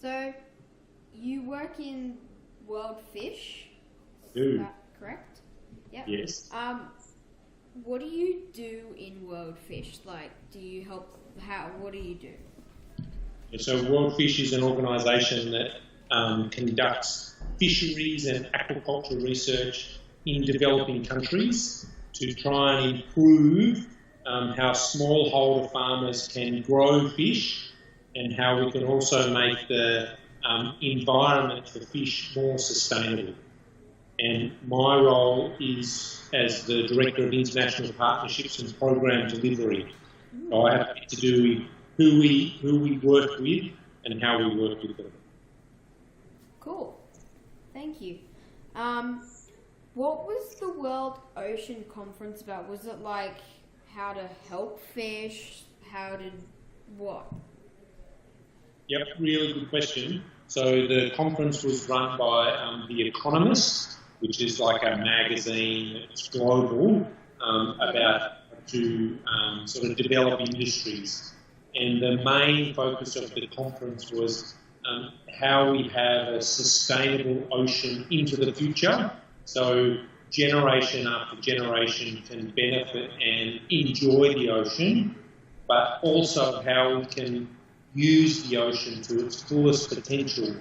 So, you work in World Fish, I is do. that correct? Yep. Yes. What do you do in World Fish? Like, do you help, what do you do? So World Fish is an organisation that conducts fisheries and aquaculture research in developing countries to try and improve how smallholder farmers can grow fish and how we can also make the environment for fish more sustainable. And my role is as the Director of International Partnerships and Program Delivery. So I have to do with who we work with and how we work with them. Cool. Thank you. What was the World Ocean Conference about? Was it like how to help fish? What? Yep, really good question. So the conference was run by The Economist, which is like a magazine that's global about to sort of develop industries. And the main focus of the conference was how we have a sustainable ocean into the future. So generation after generation can benefit and enjoy the ocean, but also how we can use the ocean to its fullest potential.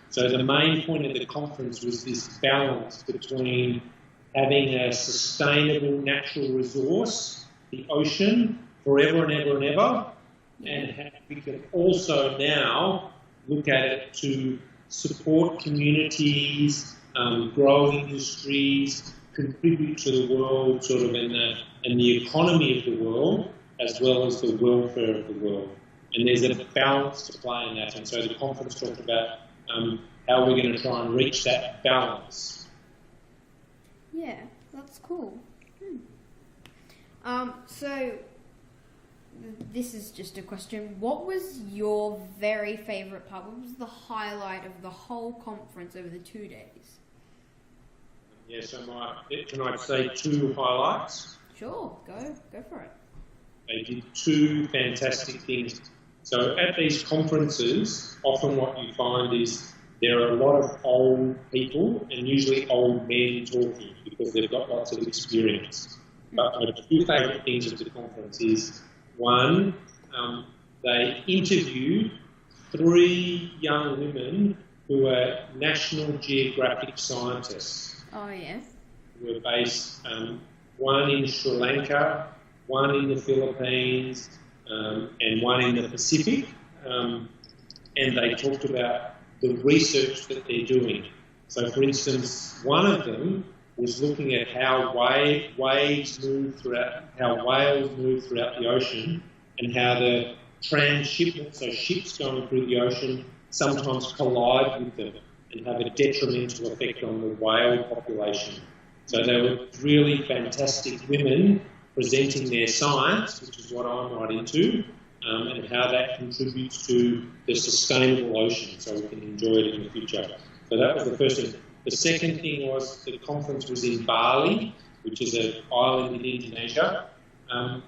So the main point of the conference was this balance between having a sustainable natural resource, the ocean, forever and ever and ever, and how we can also now look at it to support communities, grow industries, contribute to the world sort of in the economy of the world, as well as the welfare of the world. And there's a balance to play in that. And so the conference talked about how we're going to try and reach that balance. Yeah, that's cool. So, this is just a question. What was your very favourite part? What was the highlight of the whole conference over the 2 days? Yeah, so can I say two highlights? Sure, go for it. They did two fantastic things. So at these conferences, often what you find is there are a lot of old people and usually old men talking because they've got lots of experience. But my two favourite things of the conference is, one, they interviewed 3 young women who are National Geographic scientists. Oh, yeah. Who were based, one in Sri Lanka, one in the Philippines, and one in the Pacific. And they talked about the research that they're doing. So, for instance, one of them was looking at how waves move throughout, how whales move throughout the ocean, and how the transshipment, so ships going through the ocean, sometimes collide with them and have a detrimental effect on the whale population. So they were really fantastic women presenting their science, which is what I'm right into, and how that contributes to the sustainable ocean so we can enjoy it in the future. So that was the first thing. The second thing was the conference was in Bali, which is an island in Indonesia.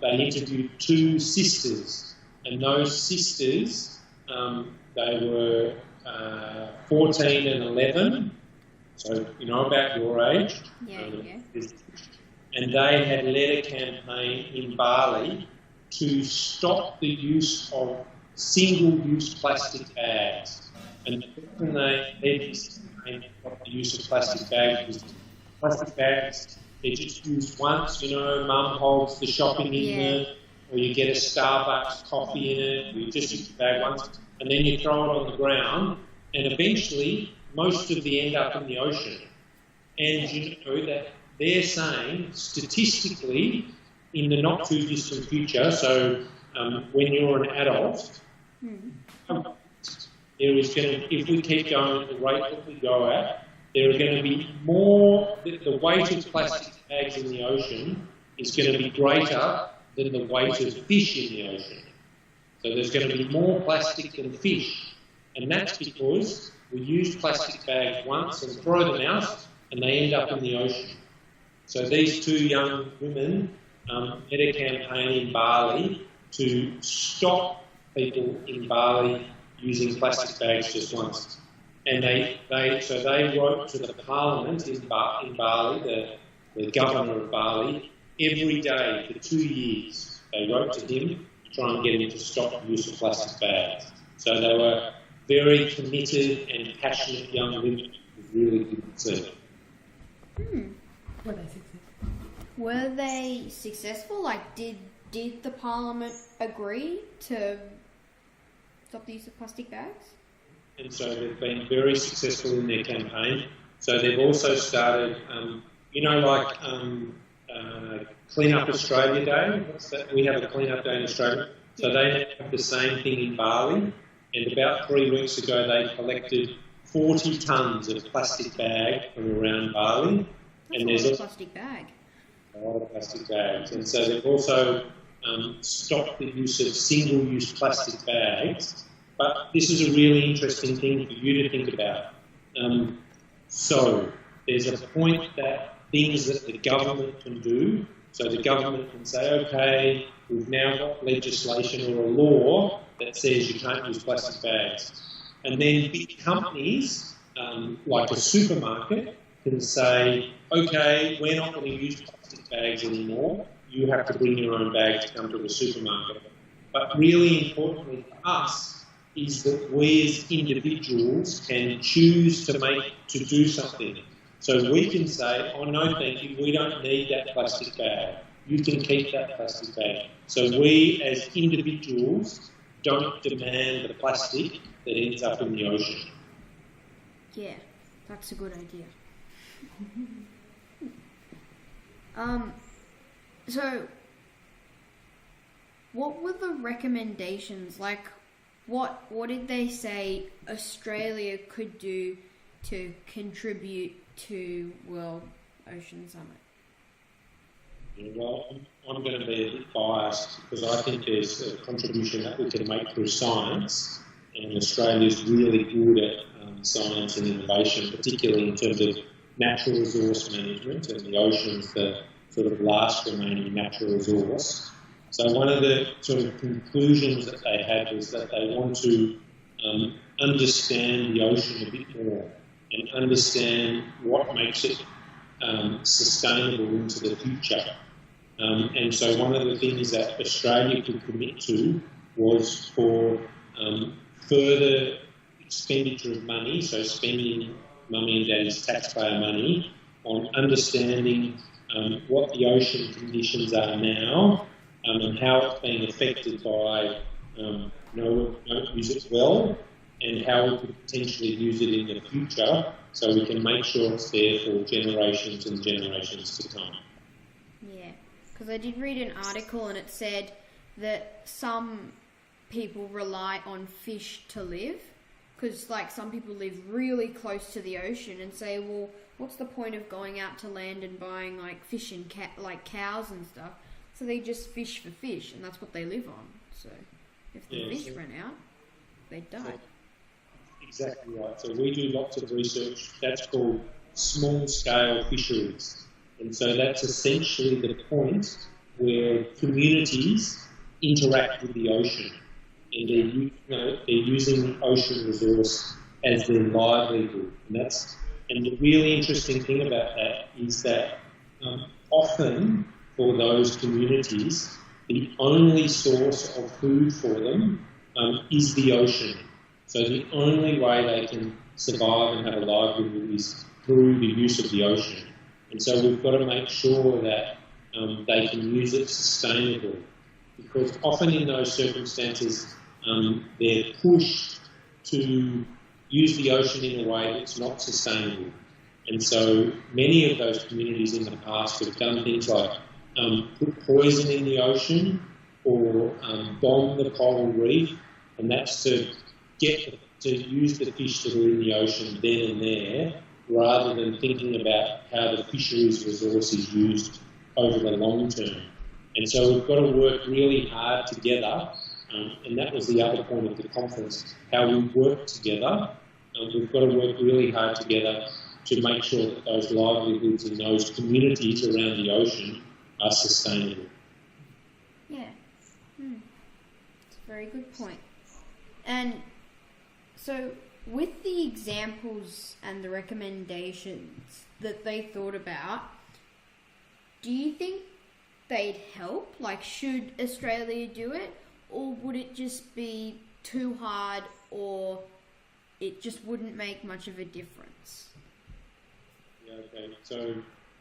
They interviewed 2 sisters, and those sisters, they were 14 and 11, so you know about your age. Yeah. And they had led a campaign in Bali to stop the use of single-use plastic bags. And when they led this campaign to stop the use of plastic bags, they're just used once, you know, mum holds the shopping in there, or you get a Starbucks coffee in it, or you just use the bag once, and then you throw it on the ground, and eventually most of them end up in the ocean. And you know that they're saying, statistically, in the not too distant future, so when you're an adult, there is going to, if we keep going at the rate that we go at, there are going to be more, the weight of plastic bags in the ocean is going to be greater than the weight of fish in the ocean. So there's going to be more plastic than fish. And that's because we use plastic bags once and throw them out, and they end up in the ocean. So these 2 young women led a campaign in Bali to stop people in Bali using plastic bags just once. And they wrote to the Parliament in Bali, the governor of Bali, every day for 2 years. They wrote to him to try and get him to stop the use of plastic bags. So they were very committed and passionate young women. It was really good to see. Were they successful? Were they successful? Like, did the Parliament agree to stop the use of plastic bags? And so they've been very successful in their campaign. So they've also started, Clean Up Australia Day. We have a Clean Up Day in Australia. So they have the same thing in Bali. And about 3 weeks ago, they collected 40 tonnes of plastic bag from around Bali. That's and a there's lot of plastic bag. A lot of plastic bags. And so they've also stopped the use of single-use plastic bags. But this is a really interesting thing for you to think about. So there's a point that things that the government can do. So the government can say, okay, we've now got legislation or a law that says you can't use plastic bags. And then big companies, like a supermarket, can say, okay, we're not going to use plastic bags anymore. You have to bring your own bag to come to the supermarket. But really importantly for us is that we as individuals can choose to do something. So we can say, oh no, thank you, we don't need that plastic bag. You can keep that plastic bag. So we as individuals don't demand the plastic that ends up in the ocean. Yeah, that's a good idea. So, what were the recommendations? Like, what did they say Australia could do to contribute to World Ocean Summit? Yeah, well, I'm going to be a bit biased because I think there's a contribution that we can make through science, and Australia's really good at science and innovation, particularly in terms of natural resource management, and the ocean's the sort of last remaining natural resource. So one of the sort of conclusions that they had was that they want to understand the ocean a bit more and understand what makes it sustainable into the future. And so one of the things that Australia could commit to was for further expenditure of money, so spending mummy and daddy's taxpayer money on understanding what the ocean conditions are now and how it's being affected by don't use it well, and how we could potentially use it in the future so we can make sure it's there for generations and generations to come. Yeah, because I did read an article and it said that some people rely on fish to live, because like some people live really close to the ocean and say, well, what's the point of going out to land and buying like fish and like cows and stuff? So they just fish for fish, and that's what they live on. So if the fish run out, they die. Exactly right. So we do lots of research. That's called small-scale fisheries. And so that's essentially the point where communities interact with the ocean. And they're using the ocean resource as their livelihood. And the really interesting thing about that is that often for those communities, the only source of food for them is the ocean. So the only way they can survive and have a livelihood is through the use of the ocean. And so we've got to make sure that they can use it sustainably, because often in those circumstances they're pushed to use the ocean in a way that's not sustainable. And so many of those communities in the past have done things like put poison in the ocean or bomb the coral reef, and that's to use the fish that are in the ocean then and there, rather than thinking about how the fisheries resource is used over the long term. And so we've got to work really hard together, and that was the other point of the conference, how we work together. We've got to work really hard together to make sure that those livelihoods in those communities around the ocean are sustainable. Yeah, it's a very good point. And So, with the examples and the recommendations that they thought about, do you think they'd help? Like, should Australia do it? Or would it just be too hard, or it just wouldn't make much of a difference? Yeah, okay. So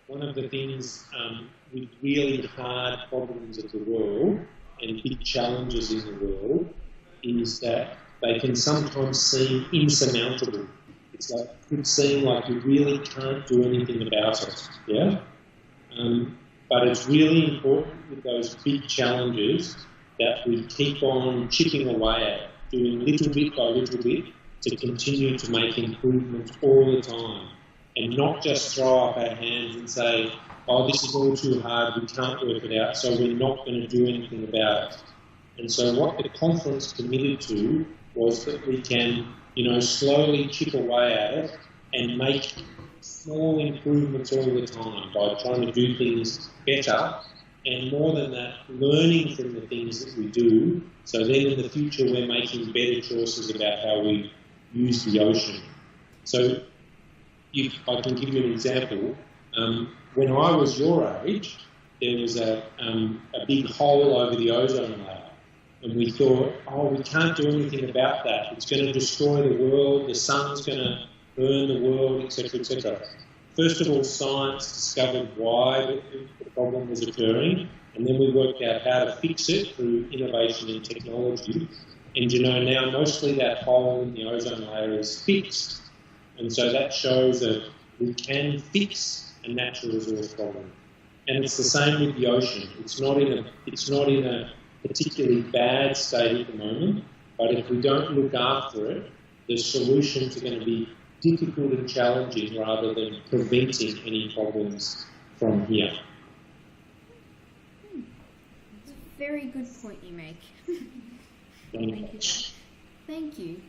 one of the things with really hard problems of the world and big challenges in the world is that they can sometimes seem insurmountable. It could seem like you really can't do anything about it, yeah? But it's really important with those big challenges that we keep on chipping away at it, doing little bit by little bit to continue to make improvements all the time, and not just throw up our hands and say, oh, this is all too hard, we can't work it out, so we're not going to do anything about it. And so what the conference committed to was that we can, slowly chip away at it and make small improvements all the time by trying to do things better, and more than that, learning from the things that we do, so then in the future we're making better choices about how we use the ocean. So I can give you an example. When I was your age, there was a big hole over the ozone layer. And we thought, oh, we can't do anything about that. It's going to destroy the world, the sun's going to burn the world, etc., etc. First of all, science discovered why the problem was occurring, and then we worked out how to fix it through innovation and technology. And now mostly that hole in the ozone layer is fixed. And so that shows that we can fix a natural resource problem. And it's the same with the ocean. It's not in a particularly bad state at the moment, but if we don't look after it, the solutions are going to be difficult and challenging rather than preventing any problems from here. It's a very good point you make. Thank you. Thank you.